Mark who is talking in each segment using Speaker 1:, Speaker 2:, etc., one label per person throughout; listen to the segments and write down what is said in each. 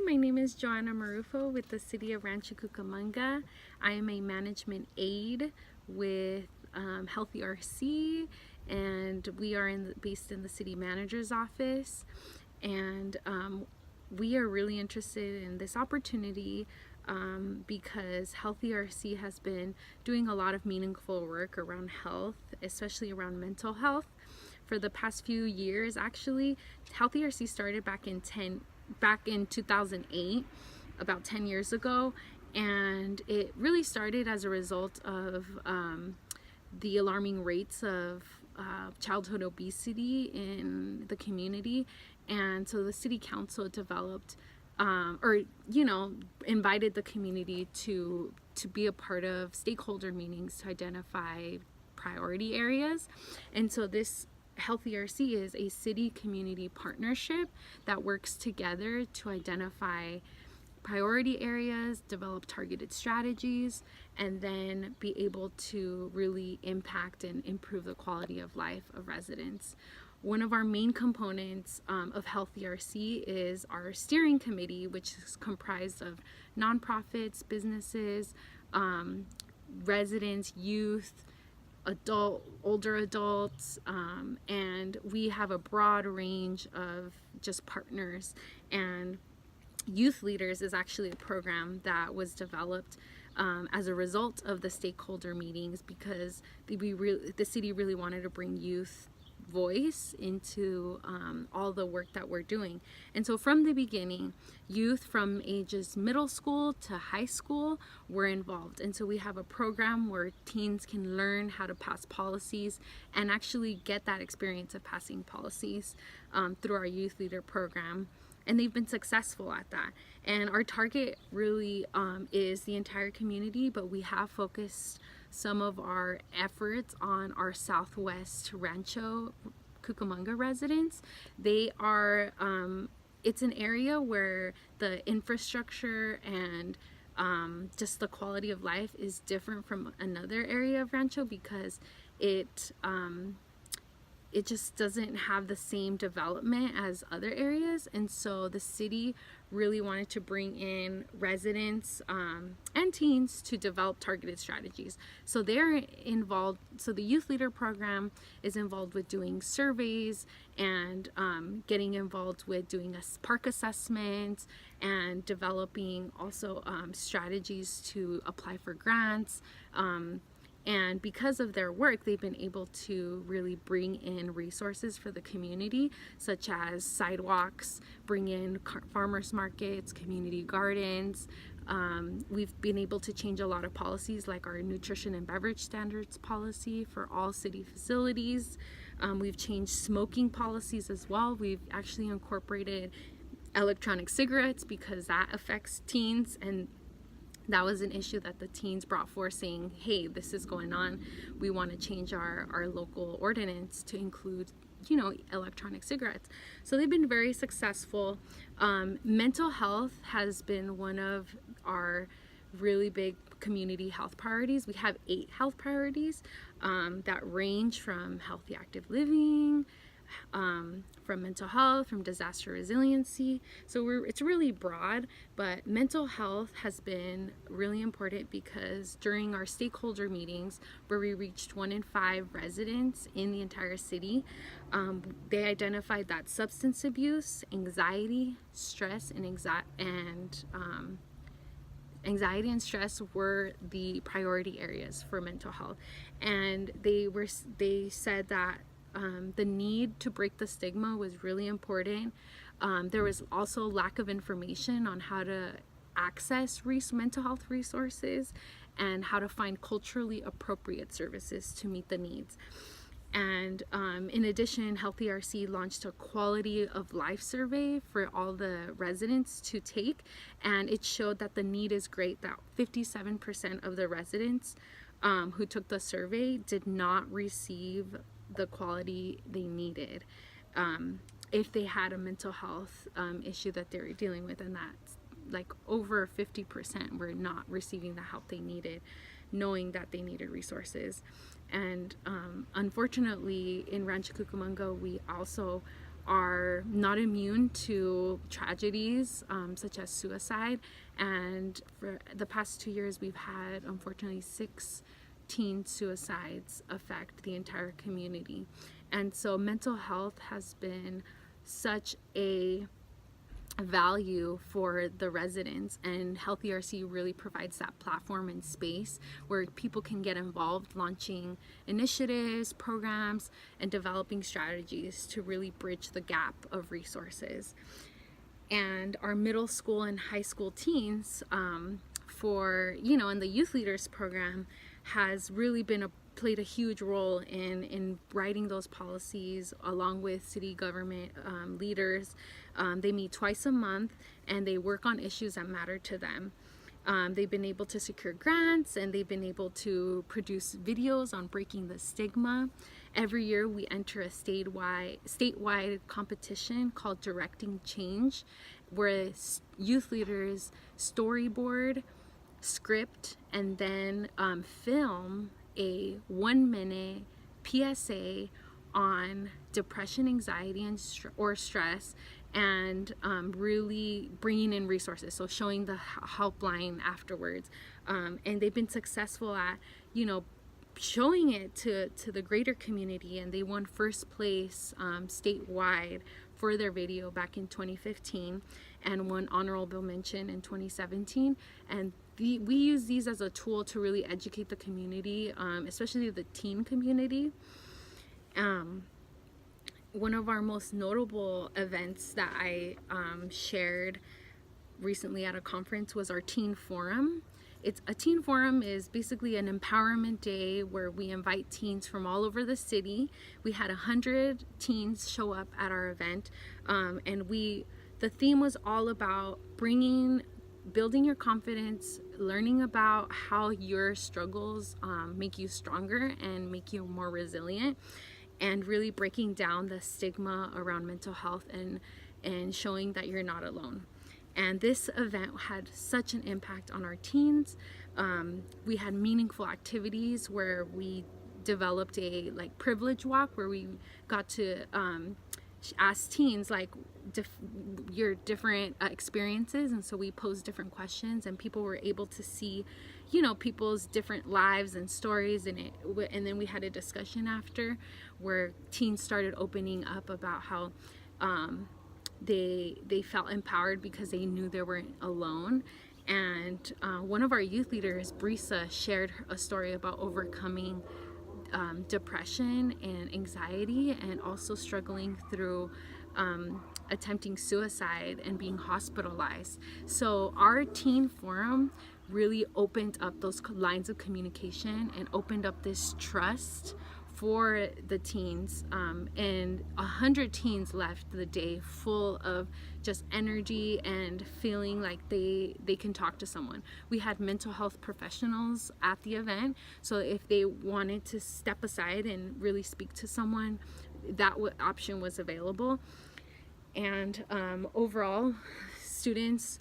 Speaker 1: my name is Joanna Marufo with the City of Rancho Cucamonga. I am a management aide with Healthy RC, and we are based in the city manager's office. And we are really interested in this opportunity because Healthy RC has been doing a lot of meaningful work around health, especially around mental health. For the past few years, actually, Healthy RC started back in 2008, about 10 years ago, and it really started as a result of the alarming rates of childhood obesity in the community. And so the city council developed invited the community to be a part of stakeholder meetings to identify priority areas. And so this Healthy RC is a city community partnership that works together to identify priority areas, develop targeted strategies, and then be able to really impact and improve the quality of life of residents. One of our main components of Healthy RC is our steering committee, which is comprised of nonprofits, businesses, residents, youth, older adults, and we have a broad range of just partners. And Youth Leaders is actually a program that was developed as a result of the stakeholder meetings, because the city really wanted to bring youth voice into all the work that we're doing. And so from the beginning, youth from ages middle school to high school were involved. And so we have a program where teens can learn how to pass policies and actually get that experience of passing policies through our Youth Leader program. And they've been successful at that. And our target really is the entire community, but we have focused some of our efforts on our Southwest Rancho Cucamonga residents. They are, it's an area where the infrastructure and just the quality of life is different from another area of Rancho, because it just doesn't have the same development as other areas. And so the city really wanted to bring in residents and teens to develop targeted strategies. So they're involved, so the Youth Leader program is involved with doing surveys and getting involved with doing a park assessment and developing also strategies to apply for grants. And because of their work, they've been able to really bring in resources for the community, such as sidewalks, bring in farmers markets, community gardens. We've been able to change a lot of policies, like our nutrition and beverage standards policy for all city facilities. We've changed smoking policies as well. We've actually incorporated electronic cigarettes because that affects teens, and that was an issue that the teens brought forth, saying, hey, this is going on. We want to change our local ordinance to include, electronic cigarettes. So they've been very successful. Mental health has been one of our really big community health priorities. We have 8 health priorities that range from healthy active living, from mental health, from disaster resiliency. So it's really broad, but mental health has been really important because during our stakeholder meetings, where we reached 1 in 5 residents in the entire city, they identified that substance abuse, anxiety, stress, and anxiety and stress were the priority areas for mental health. And they said that the need to break the stigma was really important. There was also lack of information on how to access mental health resources and how to find culturally appropriate services to meet the needs. And in addition, Healthy RC launched a quality of life survey for all the residents to take, and it showed that the need is great, that 57% of the residents who took the survey did not receive the quality they needed if they had a mental health issue that they were dealing with, and that's like over 50% were not receiving the help they needed, knowing that they needed resources. And unfortunately in Rancho Cucamonga, we also are not immune to tragedies such as suicide. And for the past 2 years, we've had, unfortunately, 6 teen suicides affect the entire community. And so mental health has been such a value for the residents, and Health ERC really provides that platform and space where people can get involved, launching initiatives, programs, and developing strategies to really bridge the gap of resources. And our middle school and high school teens, for in the youth leaders program, has really played a huge role in writing those policies along with city government leaders. They meet twice a month and they work on issues that matter to them. They've been able to secure grants, and they've been able to produce videos on breaking the stigma. Every year we enter a statewide competition called Directing Change, where youth leaders storyboard, script, and then film a 1-minute PSA on depression, anxiety, and or stress, and really bringing in resources, so showing the helpline afterwards. And they've been successful at showing it to the greater community, and they won first place statewide for their video back in 2015 and won honorable mention in 2017. And we use these as a tool to really educate the community, especially the teen community. One of our most notable events that I shared recently at a conference was our Teen Forum. A teen forum is basically an empowerment day where we invite teens from all over the city. We had 100 teens show up at our event, and the theme was all about building your confidence, learning about how your struggles make you stronger and make you more resilient, and really breaking down the stigma around mental health and showing that you're not alone. And this event had such an impact on our teens. We had meaningful activities where we developed a privilege walk, where we got to ask teens your different experiences, and so we posed different questions, and people were able to see people's different lives and stories, and then we had a discussion after where teens started opening up about how they felt empowered because they knew they weren't alone. And one of our youth leaders, Brisa, shared a story about overcoming depression and anxiety, and also struggling through attempting suicide and being hospitalized. So our teen forum really opened up those lines of communication and opened up this trust for the teens, and 100 teens left the day full of just energy and feeling like they can talk to someone. We had mental health professionals at the event, so if they wanted to step aside and really speak to someone, that option was available. And overall, students,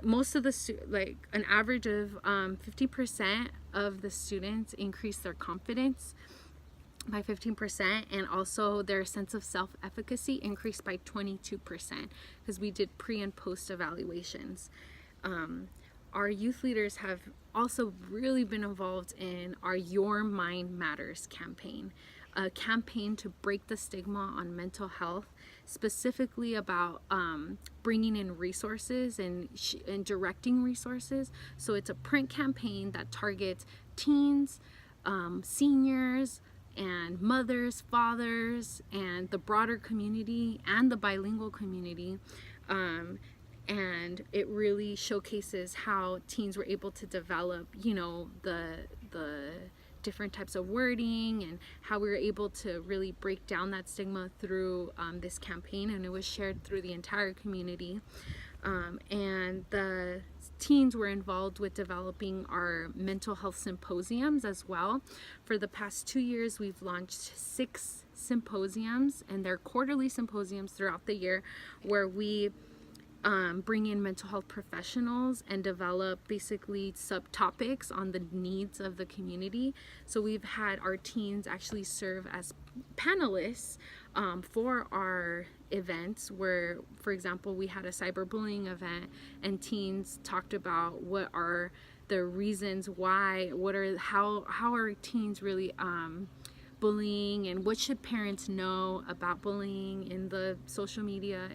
Speaker 1: most of an average of 50% of the students increased their confidence by 15%, and also their sense of self-efficacy increased by 22%, because we did pre and post evaluations. Our youth leaders have also really been involved in our Your Mind Matters campaign, a campaign to break the stigma on mental health, specifically about bringing in resources and directing resources. So it's a print campaign that targets teens, seniors, and mothers, fathers, and the broader community and the bilingual community. And it really showcases how teens were able to develop, the different types of wording, and how we were able to really break down that stigma through this campaign. And it was shared through the entire community. And the teens were involved with developing our mental health symposiums as well. For the past 2 years, we've launched 6 symposiums, and they're quarterly symposiums throughout the year, where we bring in mental health professionals and develop basically subtopics on the needs of the community. So we've had our teens actually serve as panelists for our events where, for example, we had a cyberbullying event and teens talked about what are the reasons why, how are teens really bullying, and what should parents know about bullying in the social media.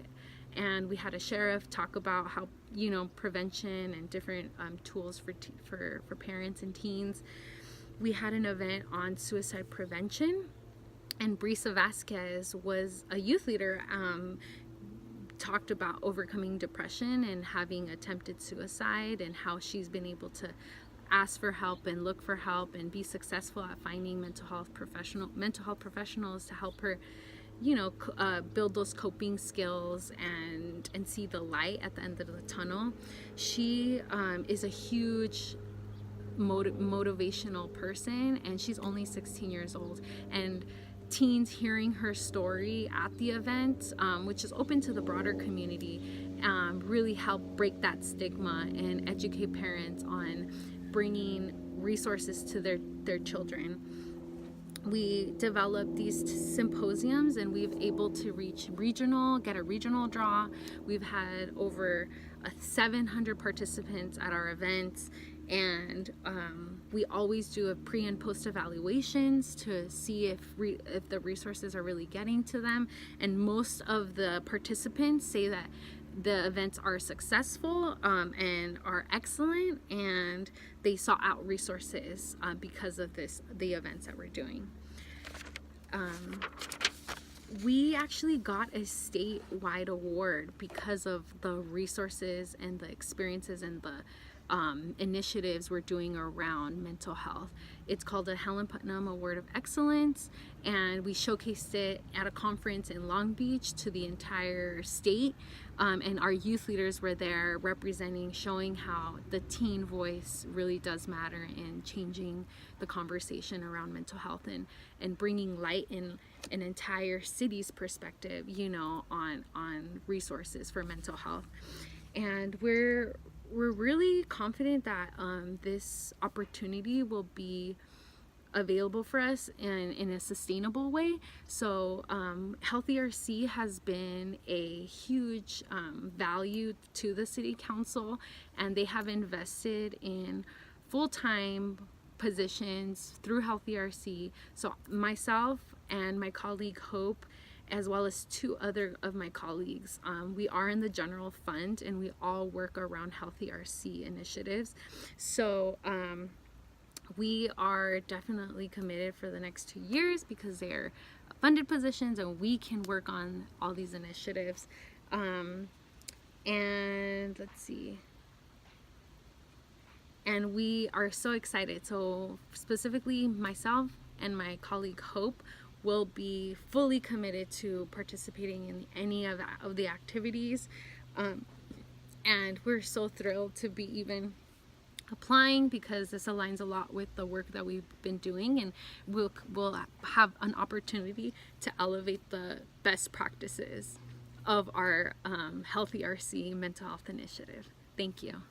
Speaker 1: And we had a sheriff talk about how, prevention and different tools for parents and teens. We had an event on suicide prevention, and Brisa Vasquez was a youth leader, talked about overcoming depression and having attempted suicide, and how she's been able to ask for help and look for help and be successful at finding mental health professionals to help her, build those coping skills and see the light at the end of the tunnel. She is a huge motivational person, and she's only 16 years old. And teens hearing her story at the event, which is open to the broader community, really help break that stigma and educate parents on bringing resources to their children. We developed these symposiums, and we've able to get a regional draw. We've had over 700 participants at our events, and we always do a pre and post evaluations to see if the resources are really getting to them. And most of the participants say that the events are successful and are excellent, and they sought out resources because of the events that we're doing. We actually got a statewide award because of the resources and the experiences and the initiatives we're doing around mental health. It's called the Helen Putnam Award of Excellence, and we showcased it at a conference in Long Beach to the entire state, and our youth leaders were there representing, showing how the teen voice really does matter in changing the conversation around mental health and bringing light in an entire city's perspective, on resources for mental health. And we're really confident that this opportunity will be available for us in a sustainable way. So Healthy RC has been a huge value to the City Council, and they have invested in full-time positions through Healthy RC. So myself and my colleague Hope, as well as 2 other of my colleagues, we are in the general fund, and we all work around Healthy RC initiatives. So we are definitely committed for the next 2 years because they're funded positions, and we can work on all these initiatives. And let's see. And we are so excited. So specifically myself and my colleague Hope will be fully committed to participating in any of the activities, and we're so thrilled to be even applying, because this aligns a lot with the work that we've been doing, and we'll have an opportunity to elevate the best practices of our Healthy RC mental health initiative. Thank you.